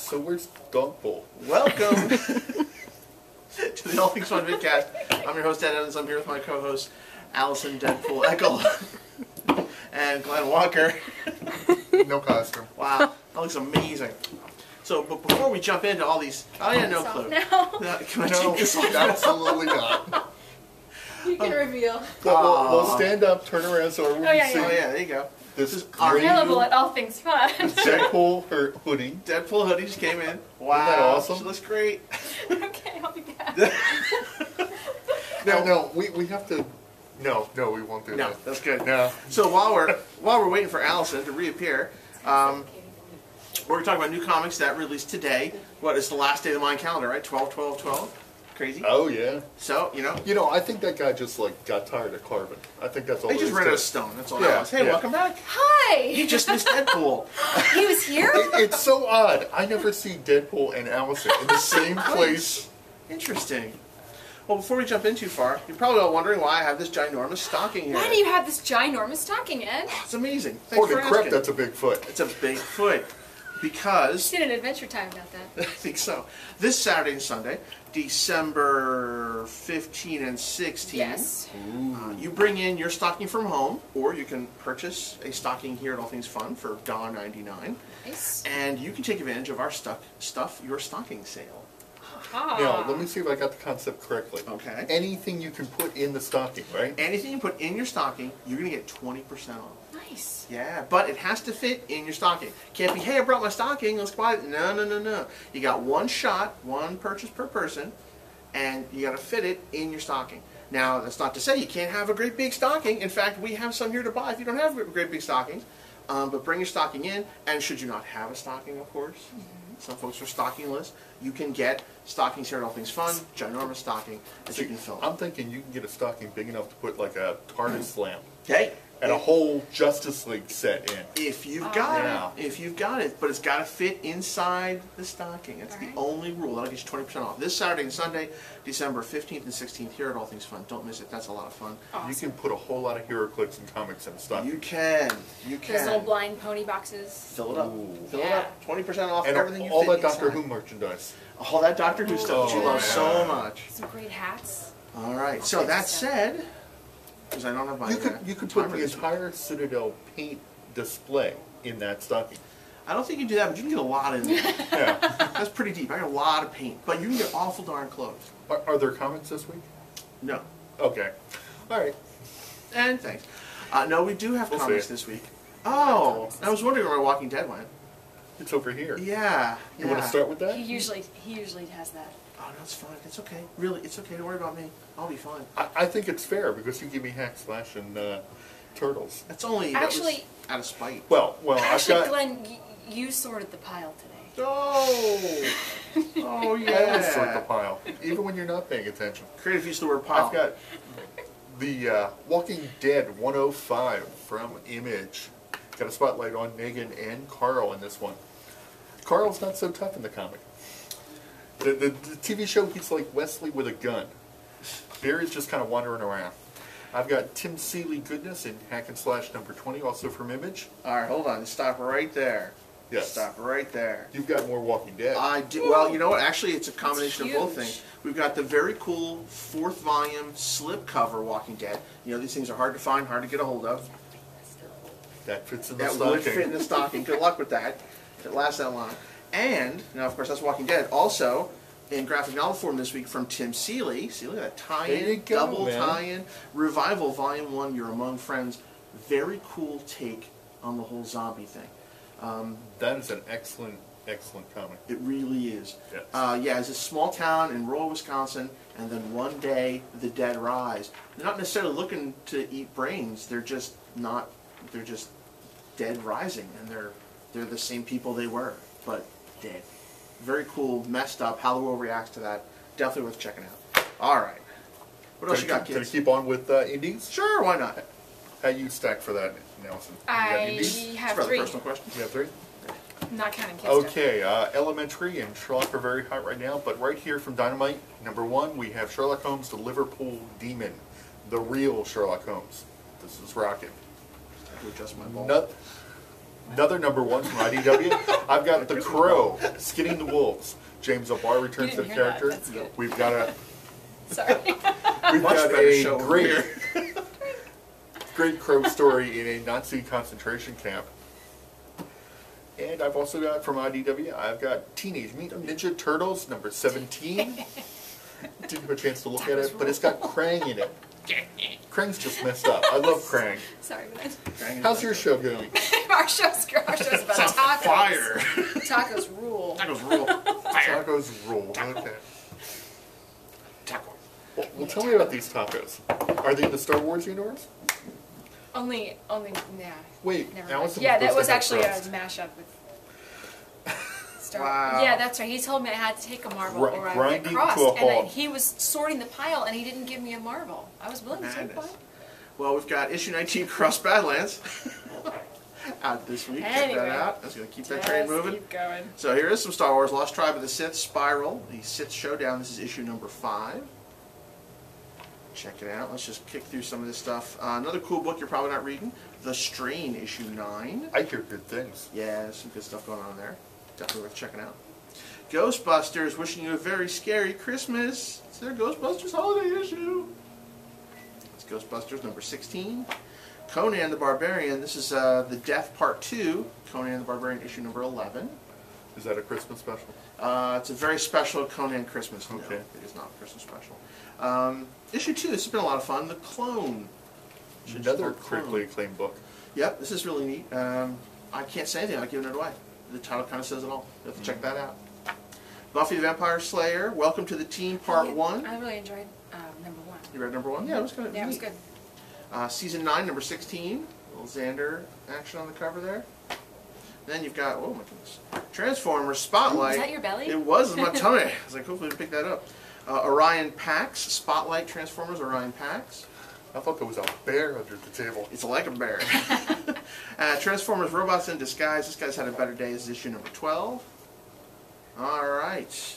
So where's Dogbull? Welcome to the All Things Fun Vidcast. I'm your host, Ed Evans. I'm here with my co-host, Allison Deadpool Eckel and Glenn Walker. No costume. Wow, that looks amazing. So, but before we jump into all these... Oh, yeah, no clue. No. Can I take this off? Absolutely not. You can reveal. We'll stand up, turn around so everyone can see. Oh, yeah, there you go. This is Available at All Things Fun. Deadpool hoodie. Deadpool hoodie just came in. Wow. Isn't that awesome? She looks great. Okay, I'll be back. No, we have to... No, we won't do No, that. that's good. No. So while we're waiting for Allison to reappear, we're going to talk about new comics that released today. What is the last day of the Mayan calendar, right? 12/12/12. Crazy. Oh, yeah. So, I think that guy just, got tired of carving. I think that's all they it just is ran to out it. of stone. That's all Yeah, that was. Hey, yeah. welcome back. Hi. You just missed Deadpool. He was here? It's so odd. I never see Deadpool and Allison in the same place. Interesting. Well, before we jump in too far, you're probably all wondering why I have this ginormous stocking here. Why do you have this ginormous stocking, Ed? It's amazing. Thanks Holy for crap, asking. that's a big foot. It's a big foot. Because... You did an Adventure Time about that. I think so. This Saturday and Sunday, December 15 and 16, Yes. You bring in your stocking from home, or you can purchase a stocking here at All Things Fun for $1.99, Nice. and you can take advantage of our Stuff Your Stocking sale. Now, let me see if I got the concept correctly. Okay. Anything you can put in the stocking, right? Anything you put in your stocking, you're going to get 20% off. Nice. Yeah, but it has to fit in your stocking. Can't be, hey, I brought my stocking, let's buy it. No. You got one shot, one purchase per person, and you got to fit it in your stocking. Now, that's not to say you can't have a great big stocking. In fact, we have some here to buy if you don't have great big stockings. But bring your stocking in, and should you not have a stocking, of course, some folks are stockingless, you can get stockings here at All Things Fun, ginormous stocking, that you can fill. I'm thinking you can get a stocking big enough to put like a TARDIS lamp Okay. and a whole Justice League set in. If you've got Yeah. it, if you've got it, but it's got to fit inside the stocking. That's the Alright. only rule. That'll get you 20% off. This Saturday and Sunday, December 15th and 16th, here at All Things Fun. Don't miss it. That's a lot of fun. Awesome. You can put a whole lot of hero clicks and comics in a stocking. You can. Those little blind pony boxes. Fill it up. Ooh. Fill it Yeah. up. 20% off And everything you all fit that Doctor inside. Who merchandise. All that Doctor Who stuff that you Oh, love yeah. so much. Some great hats. All right. So that said, because I don't have my You could timer put the this week. entire Citadel paint display in that stocking. I don't think you can do that, but you can get a lot in there. Yeah. That's pretty deep. I got a lot of paint, but you can get awful darn close. Are there comics this week? No. Okay. All right. And thanks. No, we do have We'll comics see. this week. Oh, I was wondering where my Walking Dead went. It's over here. Yeah. You want to start with that? He usually has that. Oh, no, it's fine. It's okay. Really, it's okay. Don't worry about me. I'll be fine. I think it's fair because you give me Hack Slash and Turtles. That's only Actually- that was out of spite. Well, Actually, I've got. Glenn, you sorted the pile today. Oh, oh I always sort the yeah. pile, even when you're not paying attention. Creative use of the word pile. I've got the Walking Dead 105 from Image. Got a spotlight on Negan and Carl in this one. Carl's not so tough in the comic. The TV show, he's like Wesley with a gun. Barry's just kind of wandering around. I've got Tim Seeley goodness in Hack and Slash number 20, also from Image. All right, hold on. Stop right there. Yes. Stop right there. You've got more Walking Dead. I do. Well, you know what? Actually, it's a combination of both huge. things. We've got the very cool 4th volume slipcover Walking Dead. You know, these things are hard to find, hard to get a hold of. That fits in the That stocking. would fit in the stocking. Good luck with that. If it lasts that long. And, now of course that's Walking Dead. Also, in graphic novel form this week from Tim Seeley. Seeley, that There you tie-in, go, double man. tie-in. Volume 1, You're Among Friends. Very cool take on the whole zombie thing. That is an excellent, excellent comic. It really is. Yes. Yeah, it's a small town in rural Wisconsin, and then one day the dead rise. They're not necessarily looking to eat brains. They're just not. They're just dead rising, and they're the same people they were, but dead. Very cool, messed up. How the world reacts to that. Definitely worth checking out. All right. What else you got, Can I kids? keep on with indies? Sure, why not? How you stack for that, Nelson? You got I indies? It's have a rather 3. personal question. You have 3? Not counting kids stuff. Okay, Elementary and Sherlock are very hot right now, but right here from Dynamite, number 1, we have Sherlock Holmes, the Liverpool Demon, the real Sherlock Holmes. This is rocking. I have to adjust my ball. Another number 1 from IDW. I've got The Crow, Skinning the Wolves. James O'Barr returns to the didn't hear that. character. That's good. We've got a Sorry. we've Much got better a show over great here. great Crow story in a Nazi concentration camp. And I've also got from IDW, I've got Teenage Mutant Ninja Turtles number 17. Didn't have a chance to look at it, but it's got Krang in it. Krang's just messed up. I love Krang. Sorry, man. How's your show going? Our show's about Sounds tacos. fire. Tacos rule. Tacos rule. Fire. Tacos roll. Okay. Taco. Well, tell me about these tacos. Are they in the Star Wars universe? Only, yeah. Wait, Never now mind. it's Yeah, that was supposed actually to a have crust. mashup with Star Wow. Yeah, that's right. He told me I had to take a marble or I would grinding get to crossed. a And then halt. he was sorting the pile and he didn't give me a marble. I was willing to take Madness. one. Well, we've got issue 19 Cross Badlands out this week. Check Anyway, that out. That's going to keep that train moving. Keep going. So here is some Star Wars: Lost Tribe of the Sith, Spiral, the Sith Showdown. This is issue number 5. Check it out. Let's just kick through some of this stuff. Another cool book you're probably not reading, The Strain, issue 9. I hear good things. Yeah, there's some good stuff going on there. Definitely worth checking out. Ghostbusters, wishing you a very scary Christmas. It's their Ghostbusters holiday issue. It's Ghostbusters number 16. Conan the Barbarian. This is The Death Part 2. Conan the Barbarian issue number 11. Is that a Christmas special? It's a very special Conan Christmas. No, Okay. it is not a Christmas special. Issue 2, this has been a lot of fun. The Clone. Another Clone. critically acclaimed book. Yep, this is really neat. I can't say anything. I've given it away. The title kind of says it all. You have to check that out. Buffy the Vampire Slayer, Welcome to the Team, Part 1. I really enjoyed number 1. You read number 1? Yeah, it was kind of Yeah, it was neat. good. Season 9, number 16. Little Xander action on the cover there. Then you've got, oh my goodness, Transformers Spotlight. Is that your belly? It was my tummy. I was like, hopefully we pick that up. Orion Pax, Spotlight Transformers, Orion Pax. I thought there was a bear under the table. It's like a bear. Transformers Robots in Disguise. This guy's had a better day. This is issue number 12. All right.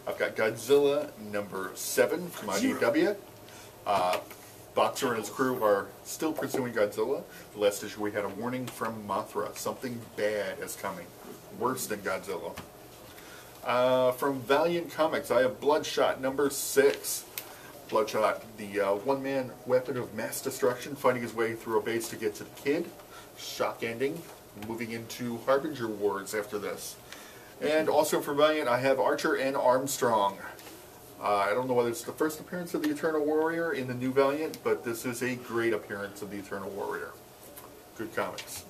I've got Godzilla number 7 from IDW. Boxer and his crew are still pursuing Godzilla. The last issue we had a warning from Mothra. Something bad is coming. Worse than Godzilla. From Valiant Comics, I have Bloodshot number 6. Bloodshot, the one-man weapon of mass destruction, fighting his way through a base to get to the kid. Shock ending. Moving into Harbinger Wars after this. And also for Valiant, I have Archer and Armstrong. I don't know whether it's the first appearance of the Eternal Warrior in the new Valiant, but this is a great appearance of the Eternal Warrior. Good comics.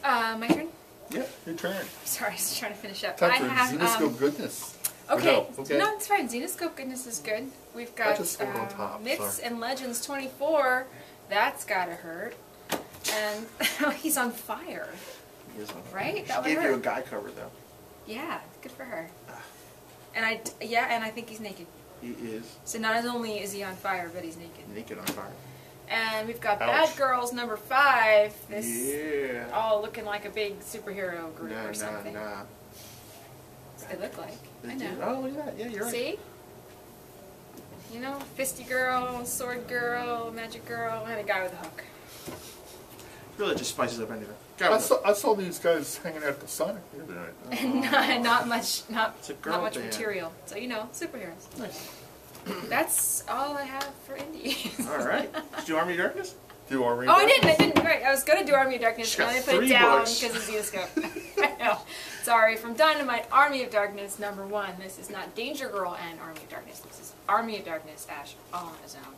My turn? Yeah, your turn. Sorry, I was trying to finish up. Time I for have, Xenoscope goodness. Okay. Or no, okay. No, it's fine. Xenoscope goodness is good. We've got just scored on top, Myths sorry. and Legends 24. That's gotta hurt. And he's on fire. He is on fire. Right? She That would gave you a hurt. guy cover, though. Yeah, good for her. And I think he's naked. He is So not only is he on fire, but he's naked. naked on fire. And we've got Ouch. Bad Girls number 5. This Yeah. all looking like a big superhero group Nah, or something. nah. That's what they look like. They I do. know. Oh, look at that. Yeah, you're right. See? You know, fisty girl, sword girl, magic girl, and a guy with a hook. Really just spices up anything. Guy I with saw, I saw these guys hanging out at the Sonic the other night. And not much, It's a girl not much band. material. So you know, superheroes. a- Nice. That's all I have for indies. All right. Did you do Army of Darkness? Do Army Oh, I didn't. Right, I was gonna do Army of Darkness, She's and got I put it 3 down books. because it's Xenoscope. I know. Sorry. From Dynamite, Army of Darkness number 1. This is not Danger Girl and Army of Darkness. This is Army of Darkness, Ash, all on his own,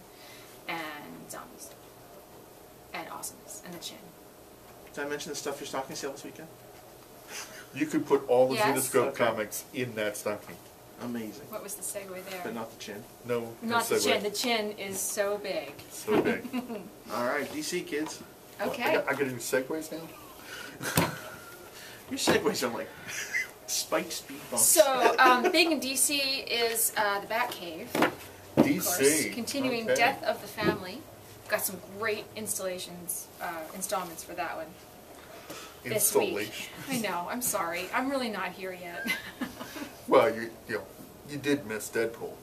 and zombies, and awesomeness, and the chin. Did I mention the stuff you're stocking sale this weekend? You could put all the Yes. Xenoscope Okay. comics in that stocking. Amazing. What was the segue there? But not the chin. No, Not the segue. chin. The chin is so big. So big. All right, DC kids. Okay. I gotta do segues now? Your segues are like spiked speed bumps. So, big in DC is the Batcave. Of course, DC. continuing Okay. Death of the Family. Got some great installments for that one. This week. Installation. I know. I'm sorry. I'm really not here yet. Well, you did miss Deadpool.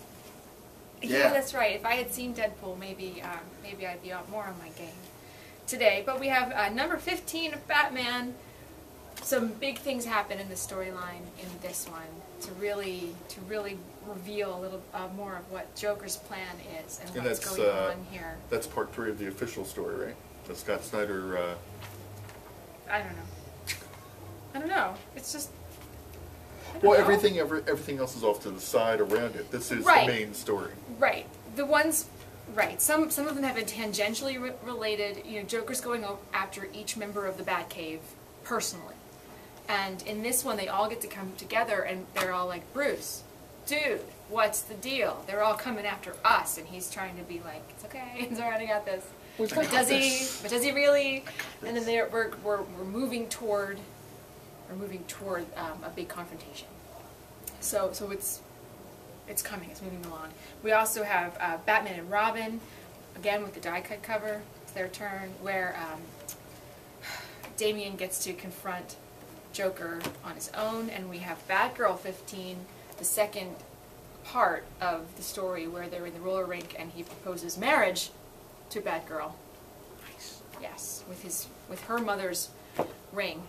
Yeah, Yeah. that's right. If I had seen Deadpool, maybe I'd be more on my game. today. But we have number 15 of Batman. Some big things happen in the storyline in this one to really reveal a little more of what Joker's plan is and what's going on here. That's part 3 of the official story, right? The Scott Snyder. I don't know. It's just. Well, everything else is off to the side around it. This is right. the main story. Right. The ones. Right. Some of them have been tangentially related. You know, Joker's going after each member of the Batcave personally. And in this one, they all get to come together, and they're all like, Bruce, dude, what's the deal? They're all coming after us, and he's trying to be like, it's okay, it's all right, I got this. But does he? But does he really? And then we're moving toward a big confrontation. So it's coming. It's moving along. We also have Batman and Robin, again with the die cut cover. It's their turn, where Damian gets to confront Joker on his own, and we have Batgirl 15, the second part of the story where they're in the roller rink and he proposes marriage to Batgirl. Nice. Yes, with her mother's ring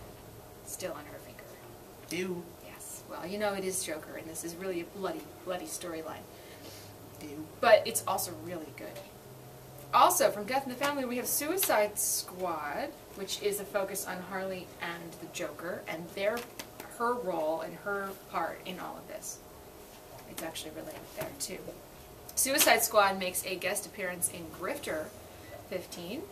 still on her finger. Ew. Yes. Well, you know it is Joker, and this is really a bloody storyline. Ew. But But it's also really good. Also, from Death in the Family, we have Suicide Squad, which is a focus on Harley and the Joker, and her role and her part in all of this. It's actually related there, too. Suicide Squad makes a guest appearance in Grifter 15.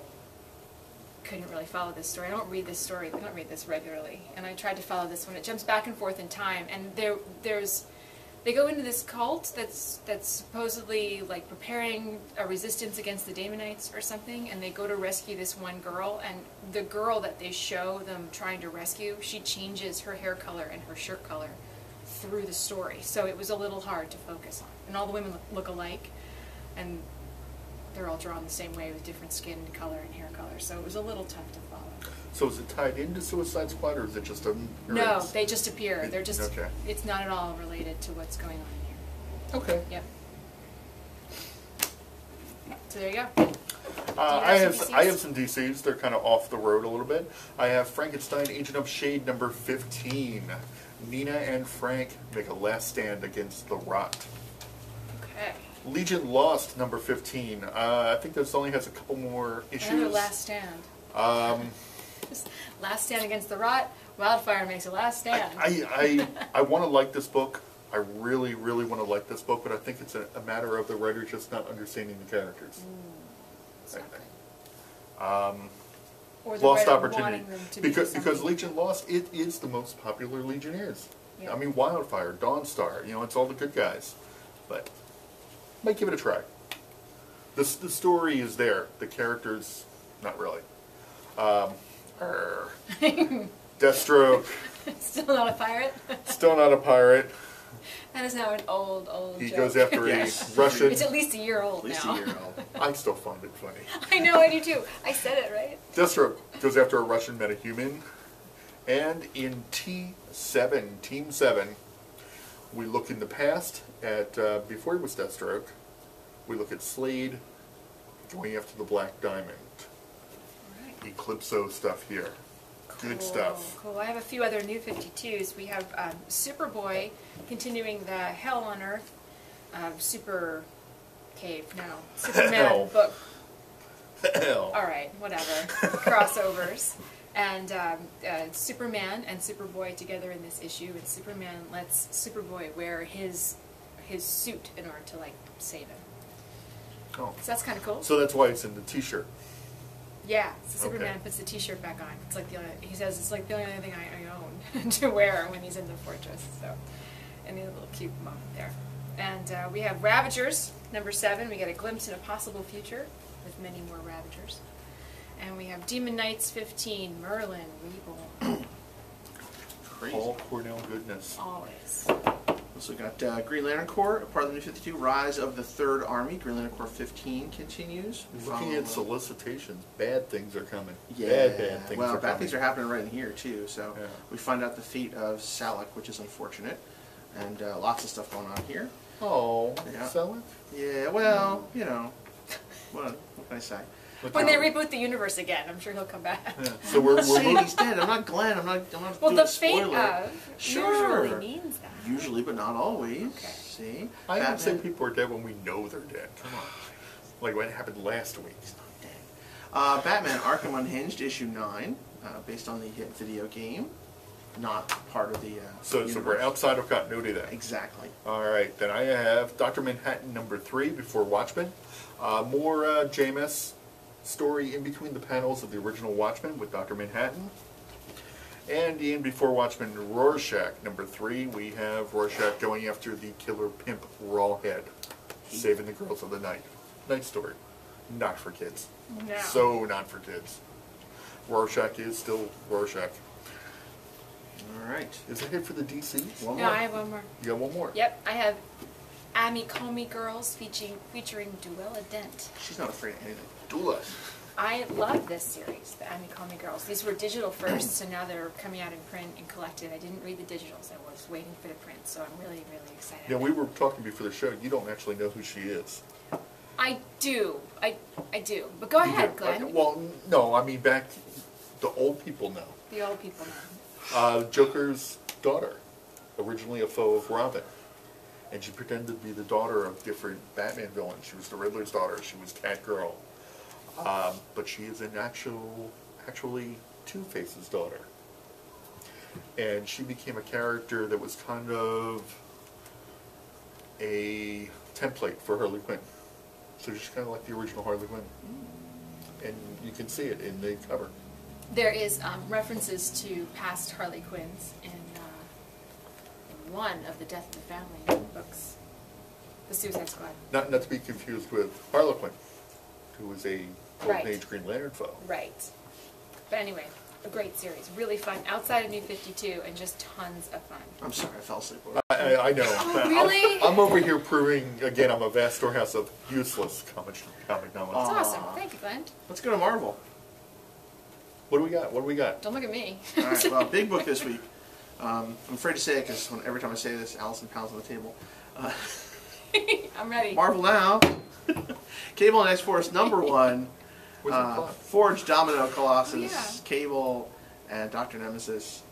Couldn't really follow this story. I don't read this story. I don't read this regularly. And I tried to follow this one. It jumps back and forth in time, and they go into this cult that's supposedly like preparing a resistance against the Daemonites or something, and they go to rescue this one girl, and the girl that they show them trying to rescue, she changes her hair color and her shirt color through the story. So it was a little hard to focus on. And all the women look alike, and they're all drawn the same way with different skin color and hair color, so it was a little tough to follow. So is it tied into Suicide Squad, or is it just a... No, they just appear. They're just... Okay. It's not at all related to what's going on here. Okay. Yep. So there you go. I have some DCs. They're kind of off the road a little bit. I have Frankenstein, Agent of Shade, number 15. Nina and Frank make a last stand against the Rot. Okay. Legion Lost, number 15. I think this only has a couple more issues. Another last stand. Last stand against the Rot. Wildfire makes a last stand. I want to like this book. I really, really want to like this book, but I think it's a matter of the writer just not understanding the characters. It's not good. Or the Lost writer opportunity. wanting them to be Because Legion Lost, it is the most popular Legionnaires. Yeah. I mean, Wildfire, Dawnstar, it's all the good guys. But might give it a try. The story is there. The characters, not really. Deathstroke. Still not a pirate? Still not a pirate. That is now an old He joke. goes after Yes. a Russian. It's at least a year old At least now. a year old. I still find it funny. I know, I do too. I said it, right? Deathstroke goes after a Russian metahuman. And in T7, Team 7, we look in the past at, before he was Deathstroke, we look at Slade going after the Black Diamond. Right. Eclipso stuff here. Good stuff. Cool. I have a few other new 52s. We have Superboy continuing the Hell on Earth, Super Cave, no, Superman Hell. book. Hell. All right, whatever. Crossovers. And Superman and Superboy together in this issue, and Superman lets Superboy wear his suit in order to, like, save him. Oh. So that's kind of cool. So that's why it's in the t-shirt. Yeah, so Superman Okay. puts the T-shirt back on. It's like he says it's like the only thing I own to wear when he's in the fortress. So, and a little cute moment there. And we have Ravagers, number 7. We get a glimpse in a possible future with many more Ravagers. And we have Demon Knights 15, Merlin, Reborn. Crazy. All Cornell goodness. Always. Also got Green Lantern Corps, part of the New 52, Rise of the Third Army. Green Lantern Corps 15 continues. Looking at solicitations, bad things are coming. Yeah, Bad things are well, coming. bad things are happening right in here too. So Yeah. we find out the fate of Salak, which is unfortunate, and lots of stuff going on here. Oh, Yeah. sell it? Yeah, well, what can I say? When they reboot the universe again, I'm sure he'll come back. Yeah. So we're saying moving. he's dead. I'm not Glenn. I'm not Well, doing the a fate spoiler. of usually means that. Usually, but not always. Okay. See? I Batman. would say people are dead when we know they're dead. Come on. Like what happened last week. Batman Arkham Unhinged, issue 9, based on the hit video game. Not part of the So universe. we're outside of continuity then. Exactly. All right, then I have Dr. Manhattan number 3 before Watchmen. More JMS story in between the panels of the original Watchmen with Dr. Manhattan. And in before Watchmen Rorschach number 3, we have Rorschach going after the killer pimp Rawhead, saving the girls of the night. Nice story. Not for kids. No. So not for kids. Rorschach is still Rorschach. All right. Is that it for the DC? One No, more. I have one more. You got one more? Yep, I have Amikomi Girls featuring Duella Dent. She's not afraid of anything. Dula. I love this series, the Amikomi Girls. These were digital first, so now they're coming out in print and collected. I didn't read the digitals. I was waiting for the print, so I'm really, really excited. Yeah, we were talking before the show. You don't actually know who she is. I do. I do. But go ahead, You do? Glenn. Okay, well, no, I mean back, the old people know. The old people know. Joker's daughter, originally a foe of Robin. And she pretended to be the daughter of different Batman villains. She was the Riddler's daughter. She was Catgirl. But she is actually Two-Face's daughter. And she became a character that was kind of a template for Harley Quinn. So she's kind of like the original Harley Quinn. And you can see it in the cover. There is references to past Harley Quinns in one of the Death of the Family books, the Suicide Squad. Not to be confused with Harlequin, who was a Right. Golden Age Green Lantern foe. Right. But anyway, a great series, really fun, outside of New 52, and just tons of fun. I'm sorry, I fell asleep. I know. Oh, really? I'm over here proving, again, I'm a vast storehouse of useless comic knowledge. It's awesome. Thank you, Glenn. Let's go to Marvel. What do we got? What do we got? Don't look at me. All right, well, big book this week. I'm afraid to say it because every time I say this, Allison pounds on the table. I'm ready. Marvel Now. Cable and X-Force number 1. What's the plot? Forge, Domino, Colossus, Oh, yeah. Cable, and Dr. Nemesis.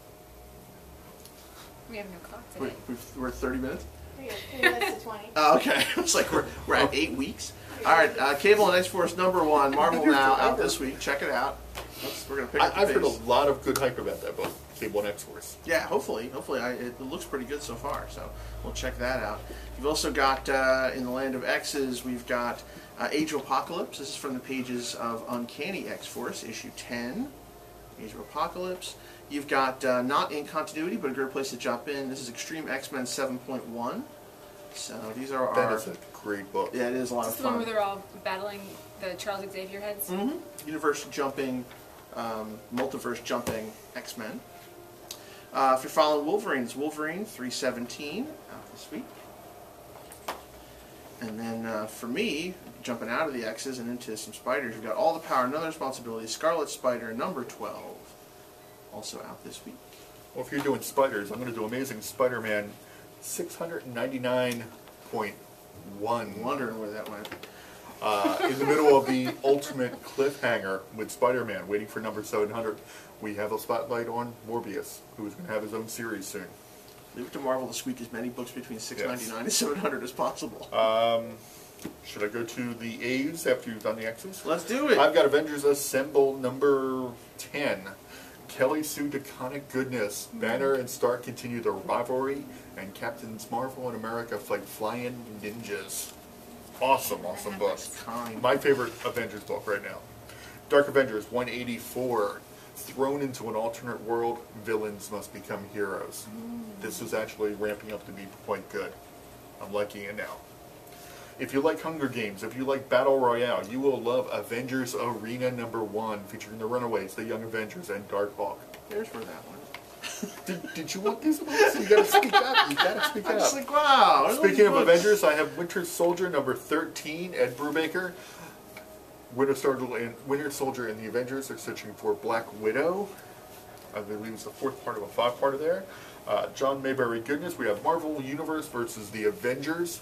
We have no clock We're, today. we're 30 minutes? We got 3 minutes to 20. Oh, okay. It's like we're at 8 weeks. All right, Cable and X-Force number 1. Marvel Now out this week. Check it out. We're gonna pick up the I've heard a pace. lot of good hype about that book, Cable and X-Force. Yeah, hopefully, it looks pretty good so far. So we'll check that out. You've also got in the Land of X's, we've got Age of Apocalypse. This is from the pages of Uncanny X-Force, issue 10. Age of Apocalypse. You've got not in continuity, but a great place to jump in. This is Extreme X-Men 7.1. So these are That our. is a great book. Yeah, it is a lot Is of this the one fun. where they're all battling the Charles Xavier heads? Universe jumping, multiverse jumping X-Men. If you're following Wolverine, it's Wolverine 317 out this week. And then for me, jumping out of the X's and into some spiders, we've got All the Power and Other Responsibilities, Scarlet Spider number 12, also out this week. Well, if you're doing spiders, I'm going to do Amazing Spider-Man 699.1. Wondering where that went. In the middle of the ultimate cliffhanger with Spider-Man, waiting for number 700, we have a spotlight on Morbius, who's going to have his own series soon. Leave it to Marvel to squeak as many books between 699 and 700 as possible. Should I go to the A's after you've done the X's? Let's do it. I've got Avengers Assemble number 10. Kelly Sue DeConnick goodness. Banner and Stark continue their rivalry, and Captains Marvel and America fight flying ninjas. Awesome book. Kind. My favorite Avengers book right now. Dark Avengers 184. Thrown into an alternate world, villains must become heroes. This is actually ramping up to be quite good. I'm liking it now. If you like Hunger Games, if you like Battle Royale, you will love Avengers Arena number 1, featuring the Runaways, the Young Avengers, and Darkhawk. There's where that went. Did you want these books? You gotta speak up. You gotta speak I'm just up. like, wow. where's all Speaking these of books? Avengers, I have Winter Soldier number 13, Ed Brubaker. Winter Soldier and the Avengers are searching for Black Widow. I believe it's the 4th part of a 5-parter there. John Mayberry goodness. We have Marvel Universe versus the Avengers.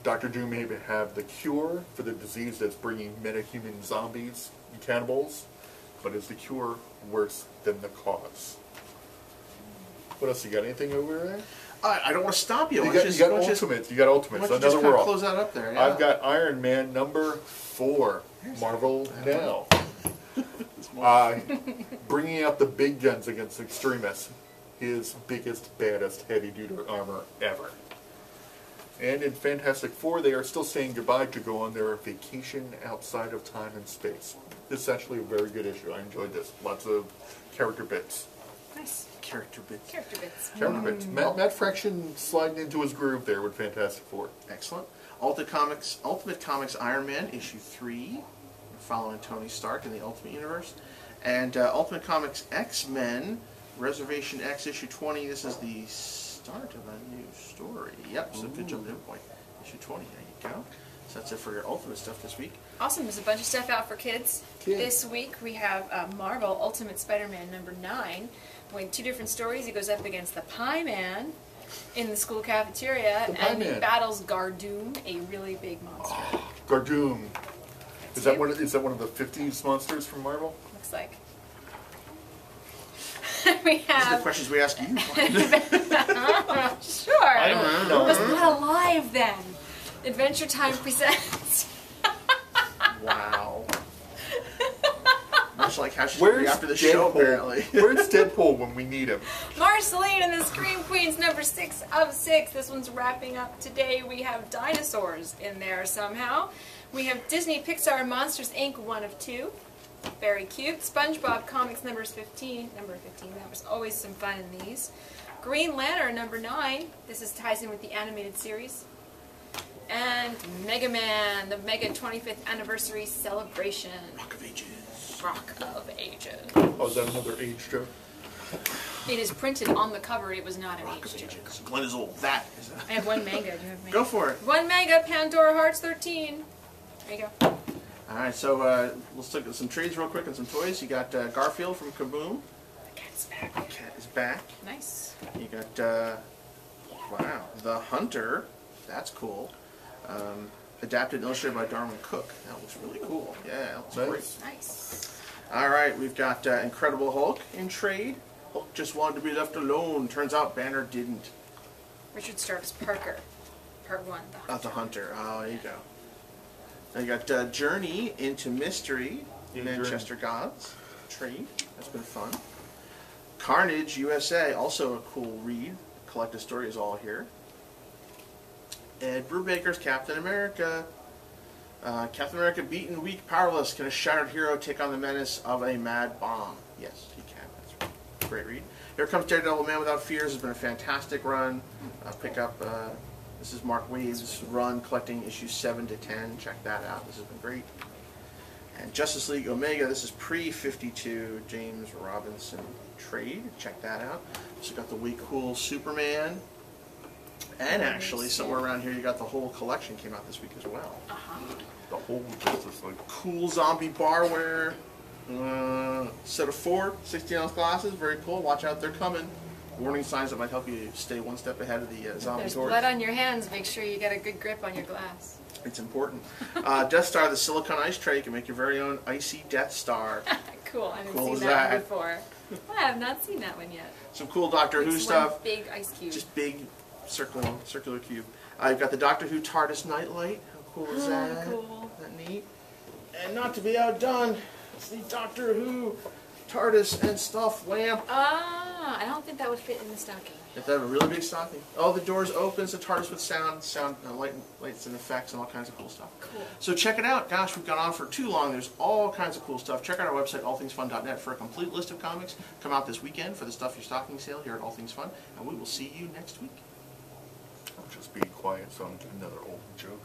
Dr. Doom may have the cure for the disease that's bringing metahuman zombies and cannibals, but is the cure worse than the cause? What else? You got anything over there? I don't want to stop you. You got Ultimates. You got Ultimates. Why don't you just kind of close that up there? Yeah. I've got Iron Man number 4. Marvel now. Bringing out the big guns against extremists. His biggest, baddest heavy-duty armor ever. And in Fantastic Four, they are still saying goodbye to go on their vacation outside of time and space. This is actually a very good issue. I enjoyed this. Lots of character bits. Nice. Character bits. Character bits. Character bits. Matt Fraction sliding into his groove there with Fantastic Four. Excellent. Ultimate Comics Iron Man issue 3, following Tony Stark in the Ultimate Universe, and Ultimate Comics X-Men Reservation X issue 20. This is the start of a new story. Yep. So good job, point. Issue 20. There you go. So that's it for your Ultimate stuff this week. Awesome. There's a bunch of stuff out for kids. This week we have Marvel Ultimate Spider-Man number 9. With 2 different stories. He goes up against the Pie Man in the school cafeteria, and he battles Gardoom, a really big monster. Oh, Gardoom. Is that one of the 50s monsters from Marvel? Looks like. We have. These are the questions we ask you. Sure. I don't know. I was not alive then. Adventure Time presents. Wow. Much like how she's going to be after the show, apparently. Where's Deadpool when we need him? Marceline and the Scream Queens, number 6 of 6. This one's wrapping up today. We have dinosaurs in there somehow. We have Disney Pixar Monsters, Inc. 1 of 2. Very cute. SpongeBob Comics, number 15. That was always some fun in these. Green Lantern, number 9. This ties in with the animated series. And Mega Man, the Mega 25th Anniversary Celebration. Rock of Ages. Rock of Ages. Oh, is that another age joke? It is printed on the cover. It was not an Rock of age joke. Ages. Glenn is old. That is a... I have 1 manga. Do you have manga? Go for it. 1 manga, Pandora Hearts 13. There you go. Alright, so let's look at some trades real quick and some toys. You got Garfield from Kaboom. The cat's back. The cat is back. Nice. You got, wow, The Hunter. That's cool. Adapted and illustrated by Darwin Cook. That looks really cool. Yeah, that looks great. Nice. Alright, we've got Incredible Hulk in trade. Hulk just wanted to be left alone. Turns out Banner didn't. Richard Stark's Parker. Part 1. The Hunter. Oh, there you go. Now you got Journey into Mystery, Manchester Gods. Trade. That's been fun. Carnage USA, also a cool read. Collected story is all here. Ed Brubaker's Captain America. Captain America beaten, weak, powerless. Can a shattered hero take on the menace of a mad bomb? Yes, he can. That's a great read. Here Comes Daredevil, Man Without Fears has been a fantastic run. Pick up, this is Mark Wave's run collecting issues 7 to 10. Check that out. This has been great. And Justice League Omega, this is pre-52 James Robinson trade. Check that out. So got the way cool Superman. And actually, somewhere around here, you got the whole collection came out this week as well. The whole Justice League. Cool zombie barware. Set of 4 16-ounce glasses. Very cool. Watch out, they're coming. Warning signs that might help you stay one step ahead of the zombie There's horde. blood on your hands. Make sure you get a good grip on your glass. It's important. Death Star, the Silicon Ice Tray. You can make your very own icy Death Star. Cool. I haven't Cool seen as that one that. before. I have not seen that one yet. Some cool Doctor Who It's stuff. One big ice cube. Just big circular cube. You've got the Doctor Who TARDIS Nightlight. How cool is that? Cool. Isn't that neat? And not to be outdone, it's the Doctor Who TARDIS and stuff lamp. I don't think that would fit in the stocking. You have to have a really big stocking. Oh, the doors opens, the TARDIS with sound lights and effects and all kinds of cool stuff. Cool. So check it out. Gosh, we've gone on for too long. There's all kinds of cool stuff. Check out our website, allthingsfun.net, for a complete list of comics. Come out this weekend for the Stuff Your Stocking sale here at All Things Fun, and we will see you next week. I'm just being quiet, so I'm doing another old joke.